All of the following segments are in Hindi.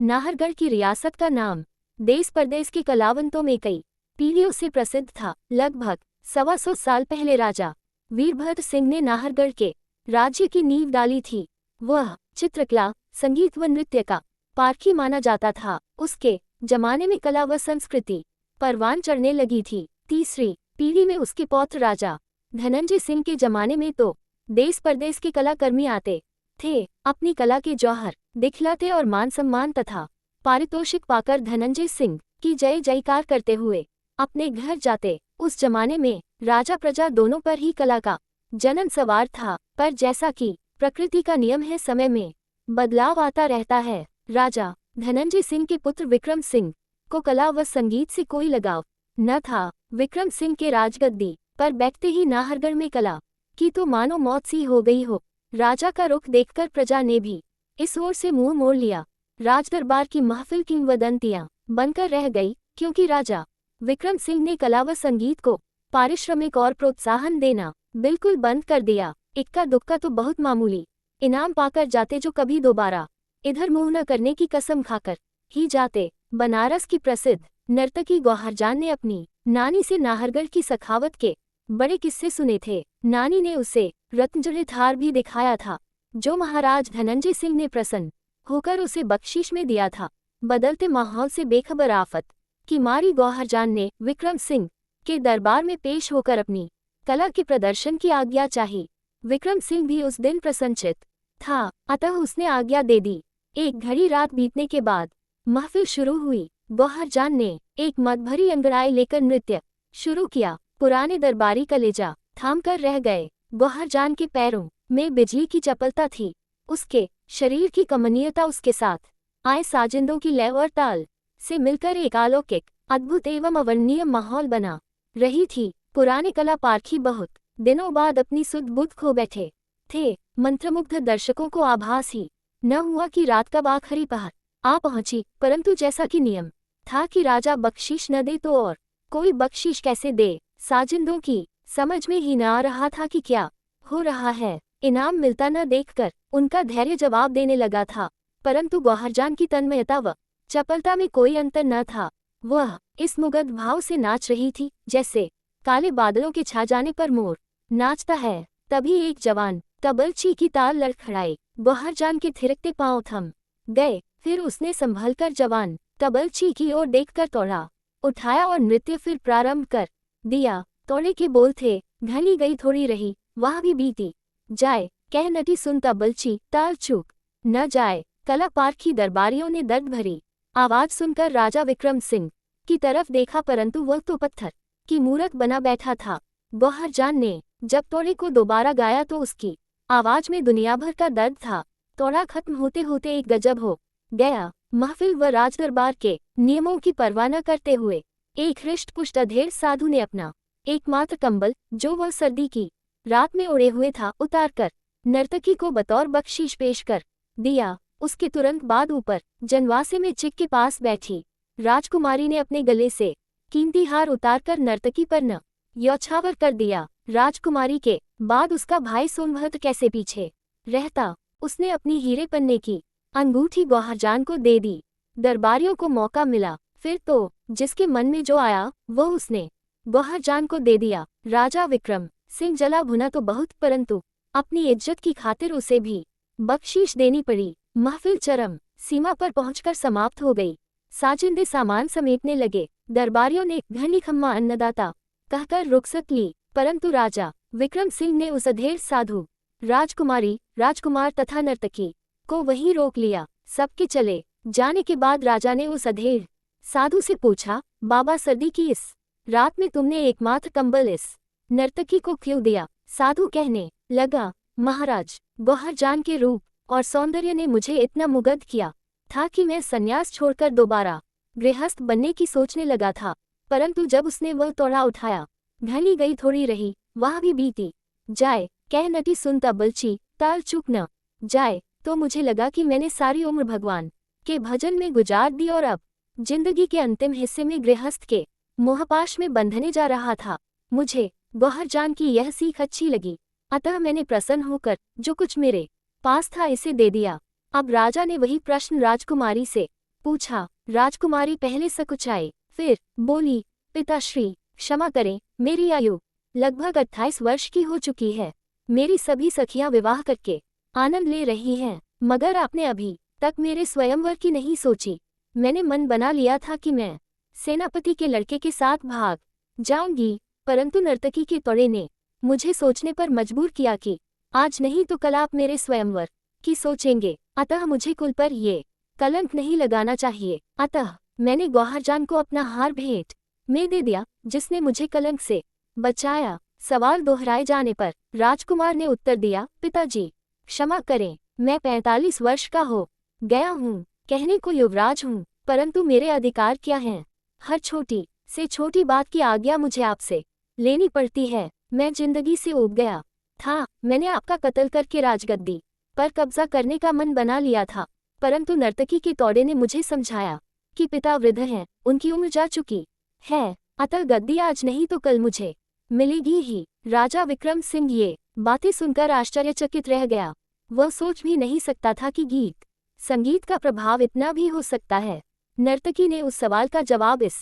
नाहरगढ़ की रियासत का नाम देश परदेश के कलावंतों में कई पीढ़ियों से प्रसिद्ध था। लगभग 125 साल पहले राजा वीरभद्र सिंह ने नाहरगढ़ के राज्य की नींव डाली थी। वह चित्रकला, संगीत व नृत्य का पारखी माना जाता था। उसके जमाने में कला व संस्कृति परवान चढ़ने लगी थी। तीसरी पीढ़ी में उसके पौत्र राजा धनंजय सिंह के जमाने में तो देश परदेश के कलाकर्मी आते थे, अपनी कला के जौहर दिखलाते और मान सम्मान तथा पारितोषिक पाकर धनंजय सिंह की जय जयकार करते हुए अपने घर जाते। उस जमाने में राजा प्रजा दोनों पर ही कला का जन्म सवार था, पर जैसा कि प्रकृति का नियम है, समय में बदलाव आता रहता है। राजा धनंजय सिंह के पुत्र विक्रम सिंह को कला व संगीत से कोई लगाव न था। विक्रम सिंह के राजगद्दी पर बैठते ही नाहरगढ़ में कला की तो मानो मौत सी हो गई हो। राजा का रुख देखकर प्रजा ने भी इस ओर से मुंह मोड़ लिया। राजदरबार की महफिल किंवदंतियां बनकर रह गई, क्योंकि राजा विक्रम सिंह ने कला व संगीत को पारिश्रमिक और प्रोत्साहन देना बिल्कुल बंद कर दिया। इक्का दुक्का तो बहुत मामूली इनाम पाकर जाते, जो कभी दोबारा इधर मुंह न करने की कसम खाकर ही जाते। बनारस की प्रसिद्ध नर्तकी गौहरजान ने अपनी नानी से नाहरगढ़ की सखावत के बड़े किस्से सुने थे। नानी ने उसे रत्नजड़ित हार भी दिखाया था, जो महाराज धनंजय सिंह ने प्रसन्न होकर उसे बख्शीश में दिया था। बदलते माहौल से बेखबर आफत की मारी गौहरजान ने विक्रम सिंह के दरबार में पेश होकर अपनी कला के प्रदर्शन की आज्ञा चाही। विक्रम सिंह भी उस दिन प्रसन्नचित था, अतः उसने आज्ञा दे दी। एक घड़ी रात बीतने के बाद महफिल शुरू हुई। गौहरजान ने एक मदभरी अंगड़ाई लेकर नृत्य शुरू किया। पुराने दरबारी कलेजा थाम कर रह गए। गौहरजान के पैरों में बिजली की चपलता थी, उसके शरीर की कमनीयता उसके साथ आए साजिंदों की लय और ताल से मिलकर एक अलौकिक, अद्भुत एवं अवर्णनीय माहौल बना रही थी। पुराने कला पारखी बहुत दिनों बाद अपनी सुध बुध खो बैठे थे। मंत्रमुग्ध दर्शकों को आभास ही न हुआ कि रात कब आखिरी पहर आ पहुंची, परंतु जैसा कि नियम था कि राजा बख्शीश न दे तो और कोई बख्शीश कैसे दे, साजिंदों की समझ में ही न आ रहा था कि क्या हो रहा है। इनाम मिलता न देखकर उनका धैर्य जवाब देने लगा था, परंतु गौहरजान की तन्मयता व चपलता में कोई अंतर न था। वह इस मुग्ध भाव से नाच रही थी, जैसे काले बादलों के छा जाने पर मोर नाचता है। तभी एक जवान तबलची की ताल लड़खड़ाई। गौहरजान के थिरकते पांव थम गए। फिर उसने संभलकर जवान तबलची की ओर देखकर तोड़ा उठाया और नृत्य फिर प्रारंभ कर दिया। तोड़े के बोल थे, घनी गई थोड़ी रही, वह भी बीती जाए, कह नटी सुन तबलची, ताल चूक न जाए। कला पारखी दरबारियों ने दर्द भरी आवाज सुनकर राजा विक्रम सिंह की तरफ देखा, परंतु वह तो पत्थर की मूरत बना बैठा था। गौहरजान ने जब तोड़े को दोबारा गाया तो उसकी आवाज में दुनिया भर का दर्द था। तोड़ा खत्म होते होते एक गजब हो गया। महफिल व राजदरबार के नियमों की परवाह न करते हुए एक हृष्ट पुष्ट अधेड़ साधु ने अपना एकमात्र कंबल, जो वह सर्दी की रात में ओढ़े हुए था, उतारकर नर्तकी को बतौर बख्शीश पेश कर दिया। उसके तुरंत बाद ऊपर जनवासे में चिक के पास बैठी राजकुमारी ने अपने गले से कीमती हार उतारकर नर्तकी पर न यौछावर कर दिया। राजकुमारी के बाद उसका भाई सोनभद्र कैसे पीछे रहता। उसने अपनी हीरे पन्ने की अंगूठी गौहरजान को दे दी। दरबारियों को मौका मिला, फिर तो जिसके मन में जो आया वो उसने गौहरजान को दे दिया। राजा विक्रम सिंह जला भुना तो बहुत, परंतु अपनी इज्जत की खातिर उसे भी बख्शीश देनी पड़ी। महफिल चरम सीमा पर पहुंचकर समाप्त हो गई। साजिंदे सामान समेटने लगे। दरबारियों ने घनी खम्मा अन्नदाता कहकर रुखसत ली, परंतु राजा विक्रम सिंह ने उस अधेड़ साधु, राजकुमारी, राजकुमार तथा नर्तकी को वहीं रोक लिया। सबके चले जाने के बाद राजा ने उस अधेड़ साधु से पूछा, बाबा, सर्दी की इस रात में तुमने एकमात्र कंबल इस नर्तकी को क्यों दिया? साधु कहने लगा, महाराज, गौहरजान के रूप और सौंदर्य ने मुझे इतना मुग्ध किया था कि मैं संन्यास छोड़कर दोबारा गृहस्थ बनने की सोचने लगा था, परंतु जब उसने वह तोड़ा उठाया, घनी गई थोड़ी रही, वह भी बीती जाए, कह नटी सुन तबलची, ताल चूक न जाए, तो मुझे लगा कि मैंने सारी उम्र भगवान के भजन में गुजार दी और अब जिंदगी के अंतिम हिस्से में गृहस्थ के मोहपाश में बंधने जा रहा था। मुझे गौहरजान की यह सीख अच्छी लगी, अतः मैंने प्रसन्न होकर जो कुछ मेरे पास था इसे दे दिया। अब राजा ने वही प्रश्न राजकुमारी से पूछा। राजकुमारी पहले सकुचाई, फिर बोली, पिताश्री, क्षमा करें, मेरी आयु लगभग 28 वर्ष की हो चुकी है। मेरी सभी सखियां विवाह करके आनंद ले रही हैं, मगर आपने अभी तक मेरे स्वयंवर की नहीं सोची। मैंने मन बना लिया था कि मैं सेनापति के लड़के के साथ भाग जाऊंगी, परंतु नर्तकी के तोड़े ने मुझे सोचने पर मजबूर किया कि आज नहीं तो कल आप मेरे स्वयंवर की सोचेंगे। अतः मुझे कुल पर ये कलंक नहीं लगाना चाहिए। अतः मैंने गौहरजान को अपना हार भेंट में दे दिया, जिसने मुझे कलंक से बचाया। सवाल दोहराए जाने पर राजकुमार ने उत्तर दिया, पिताजी, क्षमा करें, मैं 45 वर्ष का हो गया हूँ, कहने को युवराज हूँ, परंतु मेरे अधिकार क्या हैं? हर छोटी से छोटी बात की आज्ञा मुझे आपसे लेनी पड़ती है। मैं जिंदगी से ऊब गया था। मैंने आपका कत्ल करके राजगद्दी पर कब्जा करने का मन बना लिया था, परंतु नर्तकी के तोड़े ने मुझे समझाया कि पिता वृद्ध हैं, उनकी उम्र जा चुकी है, अतः गद्दी आज नहीं तो कल मुझे मिलेगी ही। राजा विक्रम सिंह ये बातें सुनकर आश्चर्यचकित रह गया। वह सोच भी नहीं सकता था कि गीत संगीत का प्रभाव इतना भी हो सकता है। नर्तकी ने उस सवाल का जवाब इस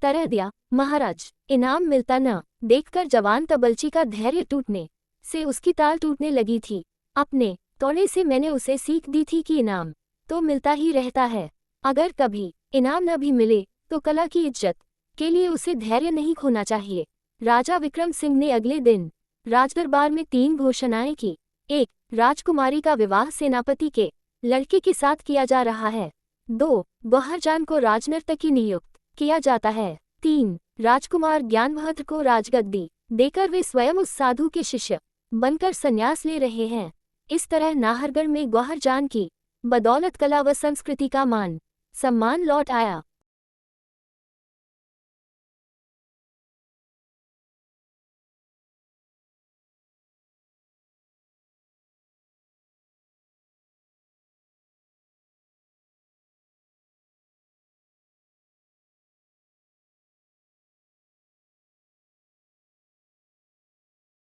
तरह दिया, महाराज, इनाम मिलता न देखकर जवान तबलची का धैर्य टूटने से उसकी ताल टूटने लगी थी। अपने तोड़े से मैंने उसे सीख दी थी कि इनाम तो मिलता ही रहता है, अगर कभी इनाम न भी मिले तो कला की इज्जत के लिए उसे धैर्य नहीं खोना चाहिए। राजा विक्रम सिंह ने अगले दिन राजदरबार में 3 घोषणाएं की। 1. राजकुमारी का विवाह सेनापति के लड़के के साथ किया जा रहा है। 2. गौहरजान को राजनर्तकी नियुक्त किया जाता है। 3. राजकुमार ज्ञानवहद्र को राजगद्दी देकर वे स्वयं उस साधु के शिष्य बनकर संन्यास ले रहे हैं। इस तरह नाहरगढ़ में गौहरजान की बदौलत कला व संस्कृति का मान सम्मान लौट आया।